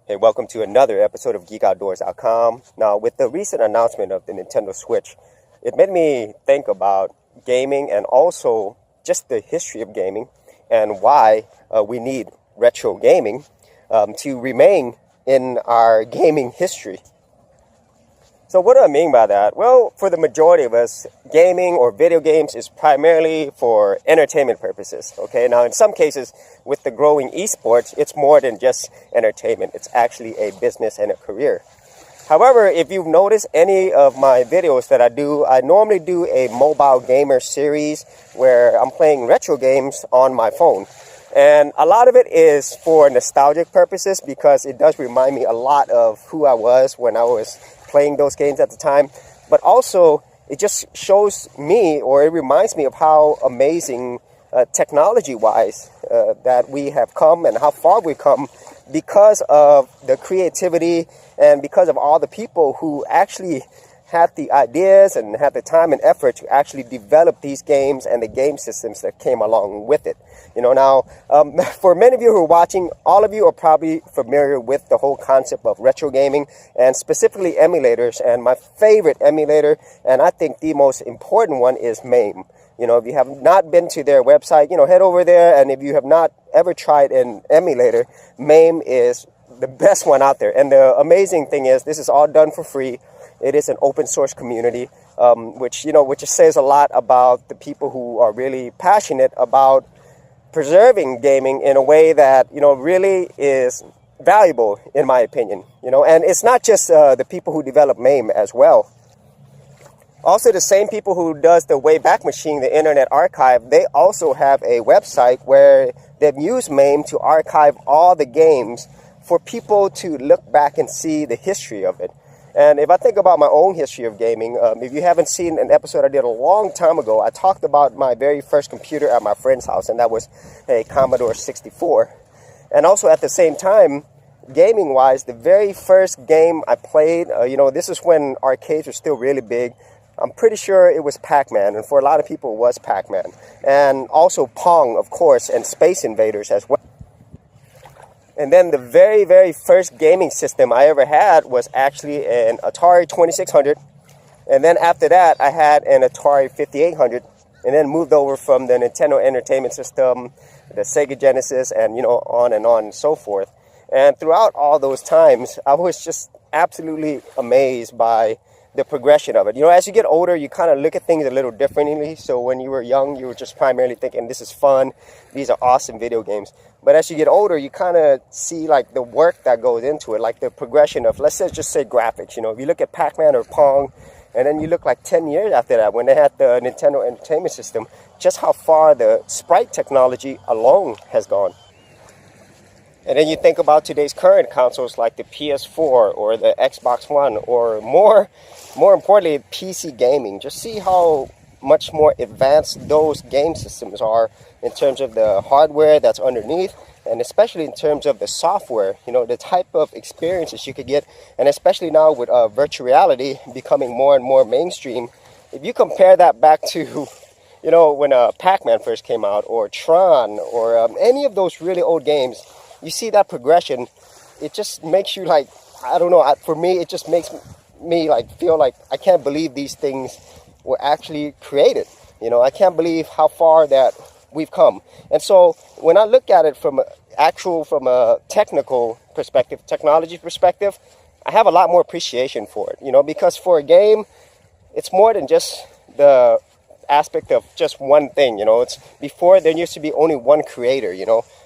Hey, welcome to another episode of GeekOutdoors.com. Now, with the recent announcement of the Nintendo Switch, it made me think about gaming and also just the history of gaming and why we need retro gaming to remain in our gaming history. So what do I mean by that? Well, for the majority of us, gaming or video games is primarily for entertainment purposes. Okay, now in some cases, with the growing esports, it's more than just entertainment. It's actually a business and a career. However, if you've noticed any of my videos that I do, I normally do a mobile gamer series where I'm playing retro games on my phone. And a lot of it is for nostalgic purposes because it does remind me a lot of who I was when I was playing those games at the time. But also, it just shows me, or it reminds me of how amazing technology-wise that we have come and how far we've come because of the creativity and because of all the people who actually had the ideas and had the time and effort to actually develop these games and the game systems that came along with it. You know, now, for many of you who are watching, all of you are probably familiar with the whole concept of retro gaming and specifically emulators. And my favorite emulator, and I think the most important one, is MAME. You know, if you have not been to their website, head over there. And if you have not ever tried an emulator, MAME is the best one out there. And the amazing thing is this is all done for free. It is an open source community, which says a lot about the people who are really passionate about preserving gaming in a way that, really is valuable, in my opinion. And it's not just the people who develop MAME as well. Also, the same people who does the Wayback Machine, the Internet Archive, they also have a website where they've used MAME to archive all the games for people to look back and see the history of it. And if I think about my own history of gaming, if you haven't seen an episode I did a long time ago, I talked about my very first computer at my friend's house, and that was a Commodore 64. And also at the same time, gaming-wise, the very first game I played, this is when arcades were still really big. I'm pretty sure it was Pac-Man, and for a lot of people it was Pac-Man. And also Pong, of course, and Space Invaders as well. And then the very, very first gaming system I ever had was actually an Atari 2600. And then after that, I had an Atari 5800. And then moved over from the Nintendo Entertainment System, the Sega Genesis, and, on and so forth. And throughout all those times, I was just absolutely amazed by the progression of it. As you get older, you kind of look at things a little differently. So when you were young, you were just primarily thinking, this is fun. These are awesome video games. But as you get older, you kind of see like the work that goes into it, like the progression of, let's just say graphics. If you look at Pac-Man or Pong, and then you look like 10 years after that when they had the Nintendo Entertainment System, just how far the sprite technology alone has gone. And then you think about today's current consoles like the PS4 or the Xbox One, or more importantly, PC gaming. Just see how much more advanced those game systems are in terms of the hardware that's underneath, and especially in terms of the software, the type of experiences you could get. And especially now with virtual reality becoming more and more mainstream, if you compare that back to when Pac-Man first came out, or Tron, or any of those really old games, you see that progression. It just makes you like, I don't know, for me, it just makes me like feel like I can't believe these things were actually created. I can't believe how far that we've come. And so when I look at it from a technical perspective, technology perspective, I have a lot more appreciation for it, because for a game, it's more than just the aspect of just one thing. It's before there used to be only one creator.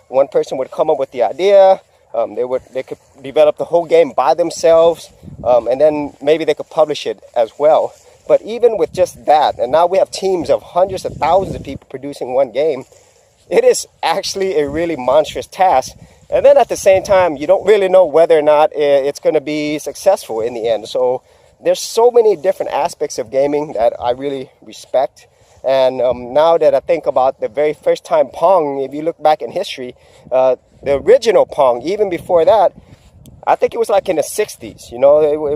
One person would come up with the idea, they could develop the whole game by themselves, and then maybe they could publish it as well. But even with just that, and now we have teams of hundreds of thousands of people producing one game, it is actually a really monstrous task. And then at the same time, you don't really know whether or not it's going to be successful in the end. So there's so many different aspects of gaming that I really respect. And now that I think about the very first time Pong, if you look back in history, the original Pong, even before that, I think it was like in the 60s. It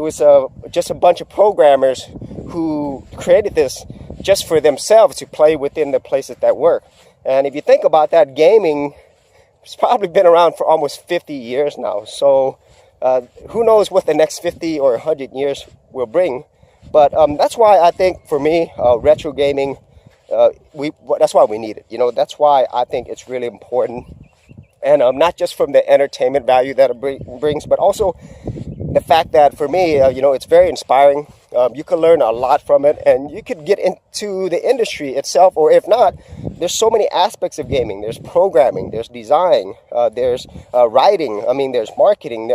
was just a bunch of programmers who created this just for themselves to play within the places that work. And if you think about that, gaming has probably been around for almost 50 years now. So Who knows what the next 50 or 100 years will bring. But that's why I think for me, retro gaming, that's why we need it. That's why I think it's really important. And not just from the entertainment value that it brings, but also the fact that for me, it's very inspiring. You can learn a lot from it, and you could get into the industry itself, or if not, there's so many aspects of gaming. There's programming, there's design, there's writing, there's marketing.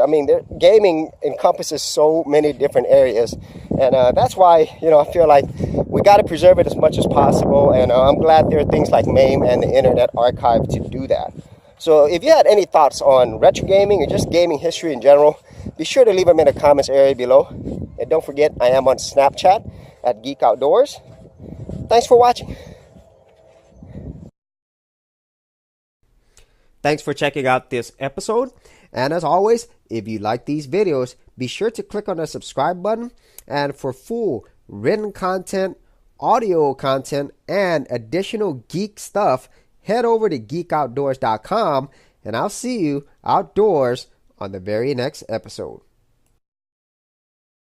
Gaming encompasses so many different areas, and that's why, I feel like we got to preserve it as much as possible, and I'm glad there are things like MAME and the Internet Archive to do that. So if you had any thoughts on retro gaming or just gaming history in general, be sure to leave them in the comments area below. And don't forget, I am on Snapchat at Geek Outdoors. Thanks for watching. Thanks for checking out this episode. And as always, if you like these videos, be sure to click on the subscribe button. And for full written content, audio content, and additional geek stuff, head over to geekoutdoors.com, and I'll see you outdoors on the very next episode.